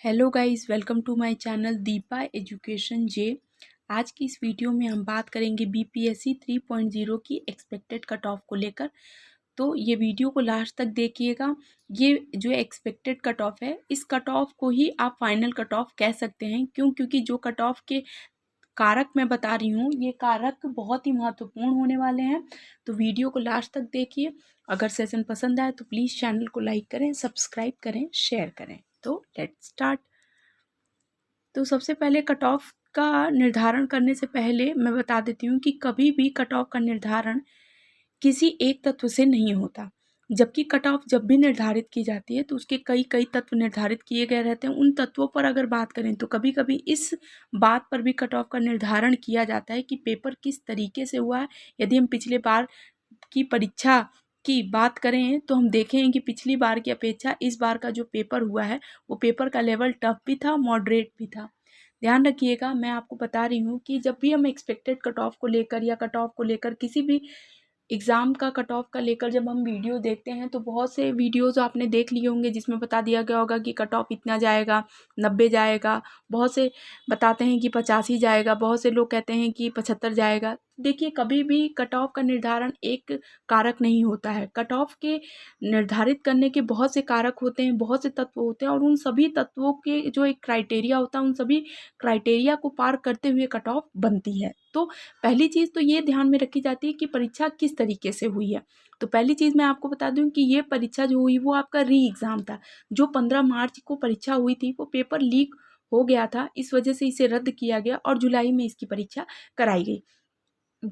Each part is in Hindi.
Hello guys, welcome to my channel Deepa education J. आज की इस वीडियो में हम बात करेंगे बीपीएससी 3.0 की एक्सपेक्टेड कट ऑफ को लेकर। तो ये वीडियो को लास्ट तक देखिएगा। ये जो एक्सपेक्टेड कट ऑफ है, इस कट ऑफ को ही आप फाइनल कट ऑफ कह सकते हैं। क्योंकि जो कट ऑफ के कारक मैं बता रही हूँ, ये कारक बहुत ही महत्वपूर्ण होने वाले हैं। तो वीडियो को लास्ट तक देखिए। अगर सेशन पसंद आए तो प्लीज़ चैनल को लाइक करें, सब्सक्राइब करें, शेयर करें। तो लेट्स स्टार्ट। तो सबसे पहले कट ऑफ का निर्धारण करने से पहले मैं बता देती हूँ कि कभी भी कट ऑफ का निर्धारण किसी एक तत्व से नहीं होता। जबकि कट ऑफ जब भी निर्धारित की जाती है तो उसके कई कई तत्व निर्धारित किए गए रहते हैं। उन तत्वों पर अगर बात करें तो कभी कभी इस बात पर भी कट ऑफ का निर्धारण किया जाता है कि पेपर किस तरीके से हुआ है। यदि हम पिछले बार की परीक्षा की बात करें तो हम देखें कि पिछली बार की अपेक्षा इस बार का जो पेपर हुआ है वो पेपर का लेवल टफ भी था, मॉडरेट भी था। ध्यान रखिएगा, मैं आपको बता रही हूँ कि जब भी हम एक्सपेक्टेड कट ऑफ को लेकर या कट ऑफ को लेकर किसी भी एग्ज़ाम का कट ऑफ का लेकर जब हम वीडियो देखते हैं तो बहुत से वीडियोज़ आपने देख लिए होंगे जिसमें बता दिया गया होगा कि कट ऑफ इतना जाएगा, 90 जाएगा, बहुत से बताते हैं कि 85 जाएगा, बहुत से लोग कहते हैं कि 75 जाएगा। देखिए, कभी भी कट ऑफ का निर्धारण एक कारक नहीं होता है। कट ऑफ के निर्धारित करने के बहुत से कारक होते हैं, बहुत से तत्व होते हैं, और उन सभी तत्वों के जो एक क्राइटेरिया होता है, उन सभी क्राइटेरिया को पार करते हुए कट ऑफ बनती है। तो पहली चीज़ तो ये ध्यान में रखी जाती है कि परीक्षा किस तरीके से हुई है। तो पहली चीज़ मैं आपको बता दूं कि ये परीक्षा जो हुई वो आपका री एग्ज़ाम था। जो 15 मार्च को परीक्षा हुई थी वो पेपर लीक हो गया था, इस वजह से इसे रद्द किया गया और जुलाई में इसकी परीक्षा कराई गई।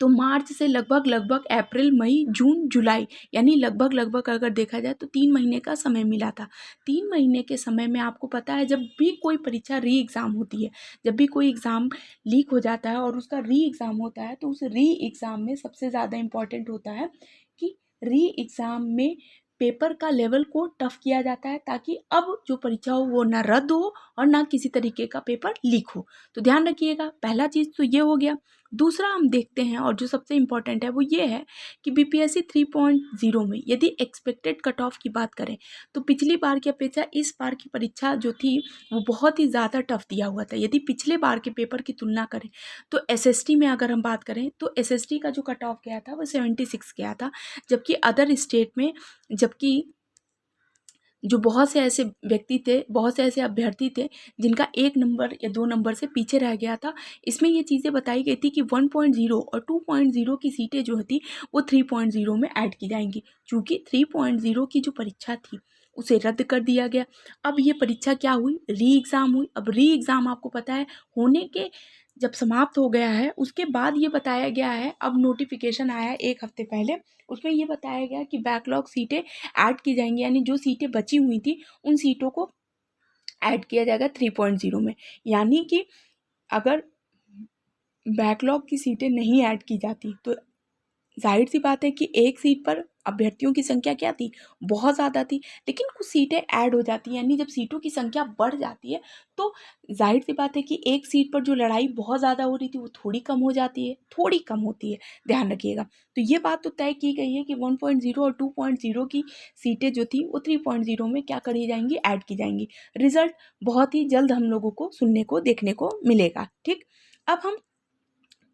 तो मार्च से लगभग अप्रैल, मई, जून, जुलाई, यानी लगभग अगर देखा जाए तो 3 महीने का समय मिला था। 3 महीने के समय में आपको पता है, जब भी कोई परीक्षा री एग्ज़ाम होती है, जब भी कोई एग्ज़ाम लीक हो जाता है और उसका री एग्ज़ाम होता है, तो उस री एग्ज़ाम में सबसे ज़्यादा इम्पॉर्टेंट होता है कि री एग्ज़ाम में पेपर का लेवल को टफ किया जाता है, ताकि अब जो परीक्षा हो वो ना रद्द हो और ना किसी तरीके का पेपर लीक हो। तो ध्यान रखिएगा, पहला चीज़ तो ये हो गया। दूसरा हम देखते हैं, और जो सबसे इम्पॉर्टेंट है वो ये है कि बीपीएससी 3.0 में यदि एक्सपेक्टेड कट ऑफ की बात करें तो पिछली बार की अपेक्षा इस बार की परीक्षा जो थी वो बहुत ही ज़्यादा टफ दिया हुआ था। यदि पिछले बार के पेपर की तुलना करें तो एसएसटी में अगर हम बात करें तो एसएसटी का जो कट ऑफ गया था वो 76 गया था। जबकि अदर स्टेट में, जबकि जो बहुत से ऐसे व्यक्ति थे, बहुत से ऐसे अभ्यर्थी थे जिनका 1 नंबर या 2 नंबर से पीछे रह गया था। इसमें ये चीज़ें बताई गई थी कि 1.0 और 2.0 की सीटें जो थी वो 3.0 में ऐड की जाएंगी। चूँकि 3.0 की जो परीक्षा थी उसे रद्द कर दिया गया। अब ये परीक्षा क्या हुई, री एग्ज़ाम हुई। अब री एग्ज़ाम आपको पता है होने के जब समाप्त हो गया है उसके बाद ये बताया गया है, अब नोटिफिकेशन आया है 1 हफ्ते पहले, उसमें ये बताया गया कि बैकलॉग सीटें ऐड की जाएंगी, यानी जो सीटें बची हुई थी उन सीटों को ऐड किया जाएगा 3.0 में। यानी कि अगर बैकलॉग की सीटें नहीं ऐड की जाती तो जाहिर सी बात है कि एक सीट पर अभ्यर्थियों की संख्या क्या थी, बहुत ज़्यादा थी। लेकिन कुछ सीटें ऐड हो जाती हैं, यानी जब सीटों की संख्या बढ़ जाती है तो जाहिर सी बात है कि एक सीट पर जो लड़ाई बहुत ज़्यादा हो रही थी वो थोड़ी कम हो जाती है, थोड़ी कम होती है। ध्यान रखिएगा। तो ये बात तो तय की गई है कि 1.0 और 2.0 की सीटें जो थी वो 3.0 में क्या करी जाएंगी, ऐड की जाएंगी। रिजल्ट बहुत ही जल्द हम लोगों को सुनने को देखने को मिलेगा। ठीक, अब हम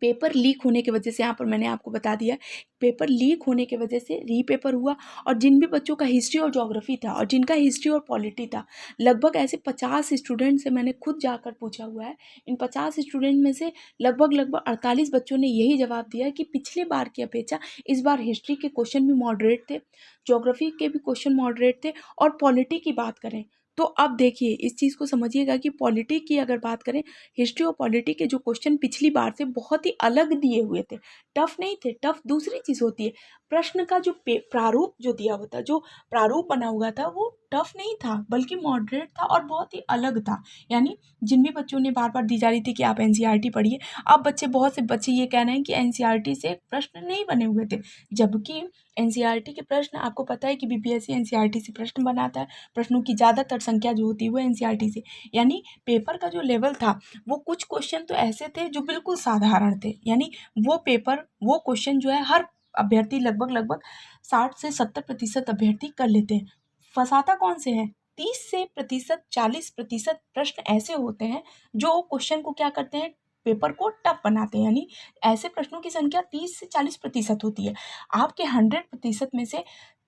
पेपर लीक होने की वजह से, यहाँ पर मैंने आपको बता दिया, पेपर लीक होने की वजह से री पेपर हुआ। और जिन भी बच्चों का हिस्ट्री और ज्योग्राफी था और जिनका हिस्ट्री और पॉलिटी था, लगभग ऐसे 50 स्टूडेंट से मैंने खुद जाकर पूछा हुआ है। इन 50 स्टूडेंट में से लगभग 48 बच्चों ने यही जवाब दिया कि पिछले बार की अपेक्षा इस बार हिस्ट्री के क्वेश्चन भी मॉडरेट थे, ज्योग्राफी के भी क्वेश्चन मॉडरेट थे, और पॉलिटी की बात करें तो अब देखिए इस चीज़ को समझिएगा कि पॉलिटी की अगर बात करें, हिस्ट्री और पॉलिटी के जो क्वेश्चन पिछली बार से बहुत ही अलग दिए हुए थे। टफ नहीं थे, टफ दूसरी चीज़ होती है। प्रश्न का जो प्रारूप जो दिया हुआ था, जो प्रारूप बना हुआ था वो टफ नहीं था बल्कि मॉडरेट था और बहुत ही अलग था। यानी जिन भी बच्चों ने बार बार दी जा रही थी कि आप एनसीईआरटी पढ़िए, अब बहुत से बच्चे ये कह रहे हैं कि एनसीईआरटी से प्रश्न नहीं बने हुए थे। जबकि एनसीईआरटी के प्रश्न, आपको पता है कि बीपीएससी एनसीईआरटी से प्रश्न बनाता है। प्रश्नों की ज़्यादातर संख्या जो होती है वो एनसीईआरटी से, यानी पेपर का जो लेवल था वो कुछ क्वेश्चन तो ऐसे थे जो बिल्कुल साधारण थे। यानी वो पेपर, वो क्वेश्चन जो है हर अभ्यर्थी लगभग 60 से 70% अभ्यर्थी कर लेते हैं। फंसाता कौन से है, 30% 40% प्रश्न ऐसे होते हैं जो क्वेश्चन को क्या करते हैं, पेपर को टफ बनाते हैं। यानी ऐसे प्रश्नों की संख्या 30 से 40% होती है। आपके 100% में से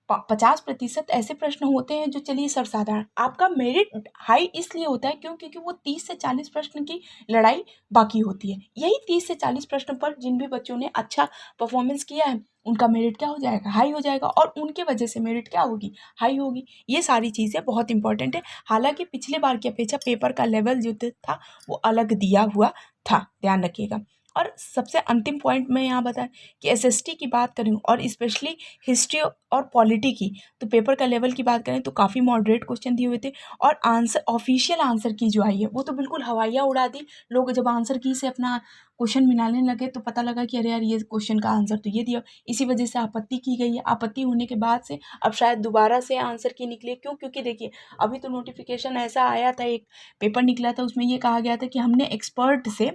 50% ऐसे प्रश्न होते हैं जो चलिए सर्वसाधारण। आपका मेरिट हाई इसलिए होता है क्योंकि वो 30 से 40 प्रश्न की लड़ाई बाकी होती है। यही 30 से 40 प्रश्न पर जिन भी बच्चों ने अच्छा परफॉर्मेंस किया है उनका मेरिट क्या हो जाएगा, हाई हो जाएगा, और उनके वजह से मेरिट क्या होगी, हाई होगी। ये सारी चीज़ें बहुत इंपॉर्टेंट है। हालांकि पिछले बार की अपेक्षा पेपर का लेवल जो था वो अलग दिया हुआ था, ध्यान रखिएगा। और सबसे अंतिम पॉइंट मैं यहाँ बताएं कि एसएसटी की बात करें और स्पेशली हिस्ट्री और पॉलिटी की, तो पेपर का लेवल की बात करें तो काफ़ी मॉडरेट क्वेश्चन दिए हुए थे। और आंसर, ऑफिशियल आंसर की जो आई है वो तो बिल्कुल हवाइयाँ उड़ा दी। लोग जब आंसर की से अपना क्वेश्चन मिलाने लगे तो पता लगा कि अरे यार ये क्वेश्चन का आंसर तो ये दिया। इसी वजह से आपत्ति की गई है। आपत्ति होने के बाद से अब शायद दोबारा से आंसर की निकले। क्यों? क्योंकि देखिए अभी तो नोटिफिकेशन ऐसा आया था, एक पेपर निकला था, उसमें ये कहा गया था कि हमने एक्सपर्ट से,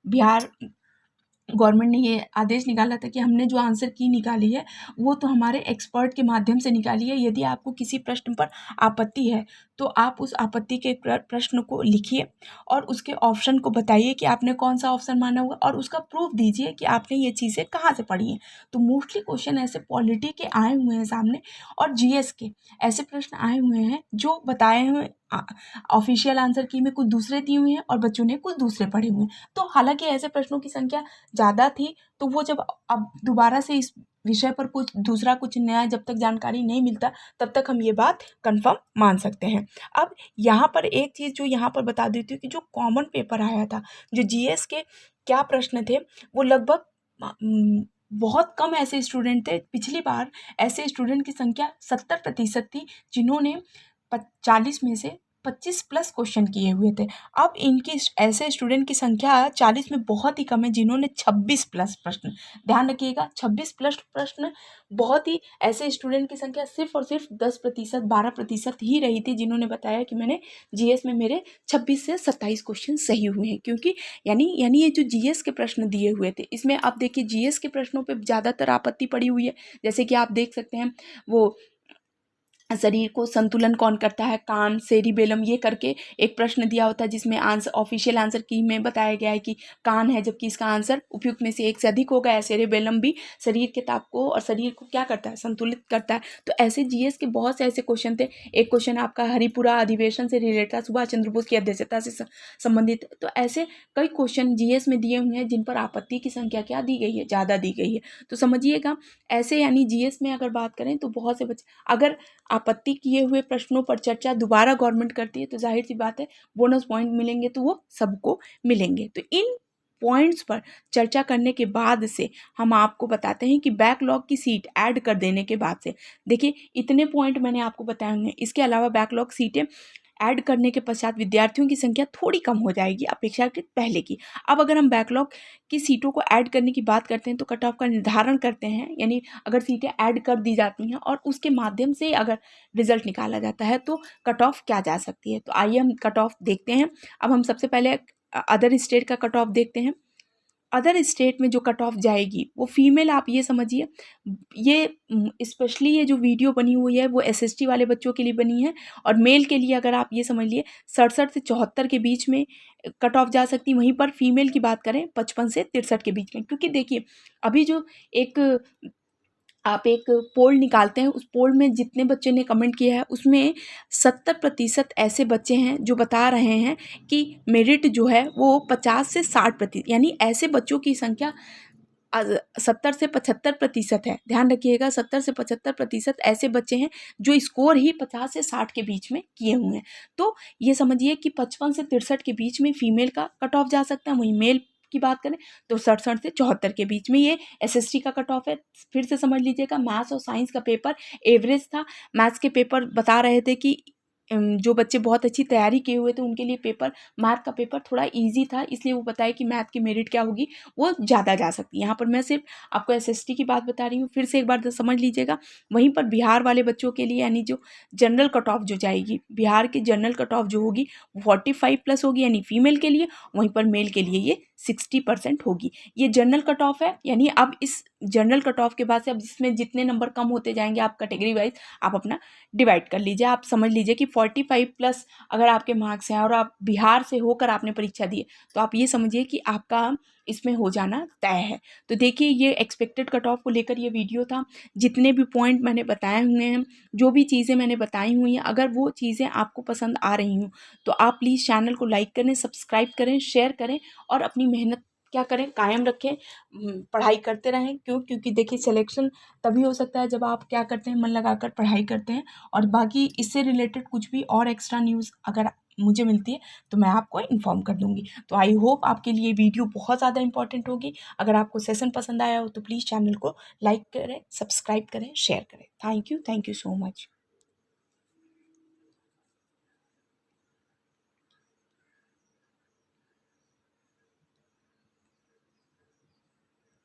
बिहार गवर्नमेंट ने ये आदेश निकाला था कि हमने जो आंसर की निकाली है वो तो हमारे एक्सपर्ट के माध्यम से निकाली है। यदि आपको किसी प्रश्न पर आपत्ति है तो आप उस आपत्ति के प्रश्न को लिखिए और उसके ऑप्शन को बताइए कि आपने कौन सा ऑप्शन माना हुआ, और उसका प्रूफ दीजिए कि आपने ये चीज़ें कहाँ से पढ़ी हैं। तो मोस्टली क्वेश्चन ऐसे पॉलिटी के आए हुए हैं सामने, और जीएस के ऐसे प्रश्न आए हुए हैं जो बताए हुए ऑफिशियल आंसर की में कुछ दूसरे दिए हुए हैं और बच्चों ने कुछ दूसरे पढ़े हुए हैं। तो हालांकि ऐसे प्रश्नों की संख्या ज़्यादा थी, तो वो जब अब दोबारा से इस विषय पर कुछ दूसरा कुछ नया जब तक जानकारी नहीं मिलता तब तक हम ये बात कंफर्म मान सकते हैं। अब यहाँ पर एक चीज़ जो यहाँ पर बता देती हूँ कि जो कॉमन पेपर आया था, जो जीएस के क्या प्रश्न थे, वो लगभग बहुत कम ऐसे स्टूडेंट थे। पिछली बार ऐसे स्टूडेंट की संख्या 70% थी जिन्होंने 40 में से 25+ क्वेश्चन किए हुए थे। अब इनकी ऐसे स्टूडेंट की संख्या 40 में बहुत ही कम है जिन्होंने 26+ प्रश्न, ध्यान रखिएगा 26+ प्रश्न। बहुत ही ऐसे स्टूडेंट की संख्या सिर्फ और सिर्फ 10% 12% ही रही थी जिन्होंने बताया कि मैंने जीएस में मेरे 26 से 27 क्वेश्चन सही हुए हैं। क्योंकि यानी ये जो जीएस के प्रश्न दिए हुए थे इसमें आप देखिए जीएस के प्रश्नों पर ज़्यादातर आपत्ति पड़ी हुई है। जैसे कि आप देख सकते हैं वो शरीर को संतुलन कौन करता है, कान, सेरिबेलम, ये करके एक प्रश्न दिया होता है जिसमें आंसर, ऑफिशियल आंसर की में बताया गया है कि कान है, जबकि इसका आंसर उपयुक्त में से एक से अधिक होगा। सेरिबेलम भी शरीर के ताप को और शरीर को क्या करता है, संतुलित करता है। तो ऐसे जीएस के बहुत से ऐसे क्वेश्चन थे। एक क्वेश्चन आपका हरिपुरा अधिवेशन से रिलेटेड था, सुभाष चंद्र बोस की अध्यक्षता से संबंधित। तो ऐसे कई क्वेश्चन जीएस में दिए हुए हैं जिन पर आपत्ति की संख्या क्या दी गई है, ज़्यादा दी गई है। तो समझिएगा ऐसे, यानी जीएस में अगर बात करें तो बहुत से बच्चे, अगर आपत्ति किए हुए प्रश्नों पर चर्चा दोबारा गवर्नमेंट करती है तो जाहिर सी बात है बोनस पॉइंट मिलेंगे तो वो सबको मिलेंगे। तो इन पॉइंट्स पर चर्चा करने के बाद से हम आपको बताते हैं कि बैकलॉग की सीट ऐड कर देने के बाद से, देखिए इतने पॉइंट मैंने आपको बताए होंगे। इसके अलावा बैकलॉग सीटें ऐड करने के पश्चात विद्यार्थियों की संख्या थोड़ी कम हो जाएगी अपेक्षाकृत पहले की। अब अगर हम बैकलॉग की सीटों को ऐड करने की बात करते हैं तो कट ऑफ का निर्धारण करते हैं, यानी अगर सीटें ऐड कर दी जाती हैं और उसके माध्यम से अगर रिजल्ट निकाला जाता है तो कट ऑफ क्या जा सकती है। तो आइए हम कट ऑफ देखते हैं। अब हम सबसे पहले अदर स्टेट का कट ऑफ देखते हैं। अदर स्टेट में जो कट ऑफ जाएगी वो फीमेल, आप ये समझिए, ये स्पेशली ये जो वीडियो बनी हुई है वो एसएसटी वाले बच्चों के लिए बनी है। और मेल के लिए अगर आप ये समझ लिए 67 से 74 के बीच में कट ऑफ जा सकती। वहीं पर फीमेल की बात करें 55 से 63 के बीच में। क्योंकि देखिए अभी जो आप एक पोल निकालते हैं, उस पोल में जितने बच्चे ने कमेंट किया है उसमें 70% ऐसे बच्चे हैं जो बता रहे हैं कि मेरिट जो है वो 50 से 60%, यानी ऐसे बच्चों की संख्या 70 से 75% है। ध्यान रखिएगा 70 से 75% ऐसे बच्चे हैं जो स्कोर ही 50 से 60 के बीच में किए हुए हैं। तो ये समझिए कि 55 से 63 के बीच में फीमेल का कट ऑफ जा सकता है। वहीं मेल की बात करें तो 67 से 74 के बीच में ये एसएसटी का कट ऑफ है। फिर से समझ लीजिएगा, मैथ्स और साइंस का पेपर एवरेज था। मैथ्स के पेपर बता रहे थे कि जो बच्चे बहुत अच्छी तैयारी किए हुए थे उनके लिए पेपर, मैथ का पेपर थोड़ा इजी था, इसलिए वो बताया कि मैथ की मेरिट क्या होगी, वो ज़्यादा जा सकती है। यहाँ पर मैं सिर्फ आपको एसएसटी की बात बता रही हूँ। फिर से एक बार समझ लीजिएगा। वहीं पर बिहार वाले बच्चों के लिए, यानी जो जनरल कट ऑफ जो जाएगी, बिहार की जनरल कट ऑफ जो होगी 45+ होगी, यानी फीमेल के लिए। वहीं पर मेल के लिए ये 60% होगी। ये जनरल कट ऑफ है, यानी अब इस जनरल कट ऑफ के बाद से अब जिसमें जितने नंबर कम होते जाएंगे आप कैटेगरी वाइज आप अपना डिवाइड कर लीजिए। आप समझ लीजिए कि 45 प्लस अगर आपके मार्क्स हैं और आप बिहार से होकर आपने परीक्षा दी है तो आप ये समझिए कि आपका इसमें हो जाना तय है। तो देखिए ये एक्सपेक्टेड कट ऑफ को लेकर ये वीडियो था। जितने भी पॉइंट मैंने बताए हुए हैं, जो भी चीज़ें मैंने बताई हुई हैं, अगर वो चीज़ें आपको पसंद आ रही हों तो आप प्लीज़ चैनल को लाइक करें, सब्सक्राइब करें, शेयर करें और अपनी मेहनत क्या करें, कायम रखें। पढ़ाई करते रहें। क्योंकि देखिए सिलेक्शन तभी हो सकता है जब आप क्या करते हैं, मन लगाकर पढ़ाई करते हैं। और बाकी इससे रिलेटेड कुछ भी और एक्स्ट्रा न्यूज़ अगर मुझे मिलती है तो मैं आपको इन्फॉर्म कर दूंगी। तो आई होप आपके लिए वीडियो बहुत ज़्यादा इंपॉर्टेंट होगी। अगर आपको सेशन पसंद आया हो तो प्लीज़ चैनल को लाइक करें, सब्सक्राइब करें, शेयर करें। Thank you so much.